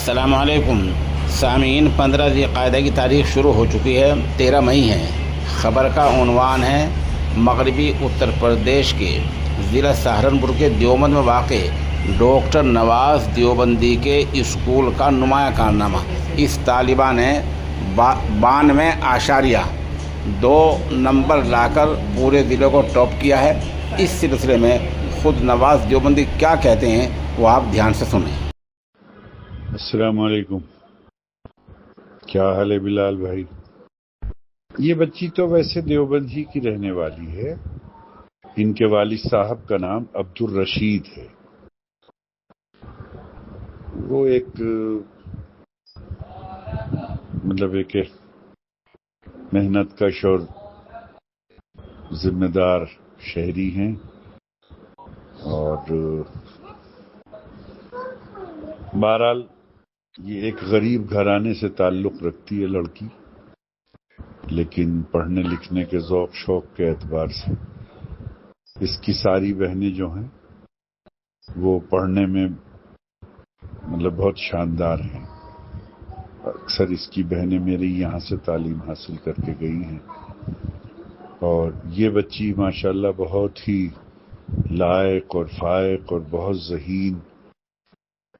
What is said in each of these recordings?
السلام علیکم سامعین، 15 ذی القعدہ کی تاریخ شروع ہو چکی ہے، 13 مئی ہے۔ خبر کا عنوان ہے مغربی اتر پردیش کے ضلع سہارنپور کے دیوبند میں واقع ڈاکٹر نواز دیوبندی کے اسکول کا نمایاں کارنامہ۔ اس طالبہ نے 92.2 نمبر لا کر پورے ضلع کو ٹاپ کیا ہے۔ اس سلسلے میں خود نواز دیوبندی کیا کہتے ہیں وہ آپ دھیان سے سنیں۔ السلام علیکم، کیا حال ہے بلال بھائی؟ یہ بچی تو ویسے دیوبند ہی کی رہنے والی ہے۔ ان کے والد صاحب کا نام عبدالرشید ہے۔ وہ ایک محنت کش اور ذمہ دار شہری ہیں، اور بہرحال یہ ایک غریب گھرانے سے تعلق رکھتی ہے لڑکی، لیکن پڑھنے لکھنے کے ذوق شوق کے اعتبار سے اس کی ساری بہنیں جو ہیں وہ پڑھنے میں بہت شاندار ہیں۔ اکثر اس کی بہنیں میری یہاں سے تعلیم حاصل کر کے گئی ہیں، اور یہ بچی ماشاءاللہ بہت ہی لائق اور فائق اور بہت ذہین۔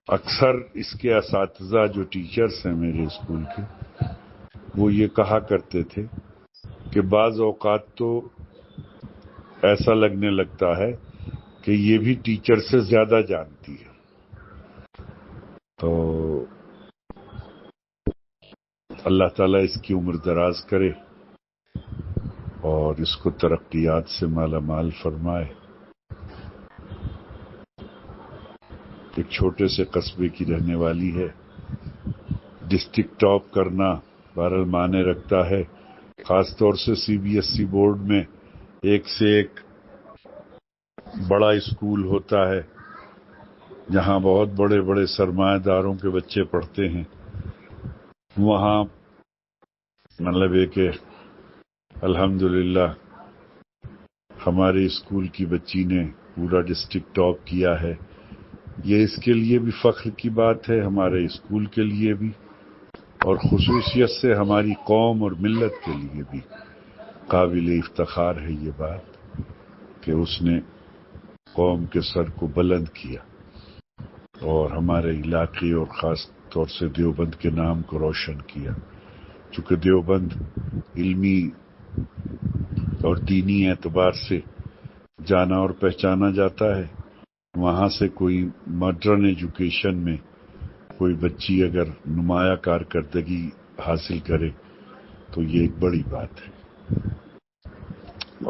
اکثر اس کے اساتذہ جو ٹیچرز ہیں میرے اسکول کے، وہ یہ کہا کرتے تھے کہ بعض اوقات تو ایسا لگنے لگتا ہے کہ یہ بھی ٹیچر سے زیادہ جانتی ہے۔ تو اللہ تعالیٰ اس کی عمر دراز کرے اور اس کو ترقیات سے مالا مال فرمائے۔ ایک چھوٹے سے قصبے کی رہنے والی ہے، ڈسٹرکٹ ٹاپ کرنا بہرحال معنی رکھتا ہے، خاص طور سے C B S E board میں ایک سے ایک بڑا اسکول ہوتا ہے جہاں بہت بڑے بڑے سرمایہ داروں کے بچے پڑھتے ہیں۔ وہاں کہ الحمدللہ ہمارے اسکول کی بچی نے پورا ڈسٹرکٹ ٹاپ کیا ہے۔ یہ اس کے لیے بھی فخر کی بات ہے، ہمارے اسکول کے لیے بھی، اور خصوصیت سے ہماری قوم اور ملت کے لیے بھی قابل افتخار ہے یہ بات کہ اس نے قوم کے سر کو بلند کیا اور ہمارے علاقے اور خاص طور سے دیوبند کے نام کو روشن کیا۔ چونکہ دیوبند علمی اور دینی اعتبار سے جانا اور پہچانا جاتا ہے، وہاں سے کوئی ماڈرن ایجوکیشن میں کوئی بچی اگر نمایاں کارکردگی حاصل کرے تو یہ ایک بڑی بات ہے۔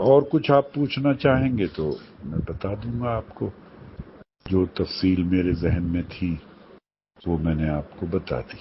اور کچھ آپ پوچھنا چاہیں گے تو میں بتا دوں گا آپ کو، جو تفصیل میرے ذہن میں تھی وہ میں نے آپ کو بتا دی۔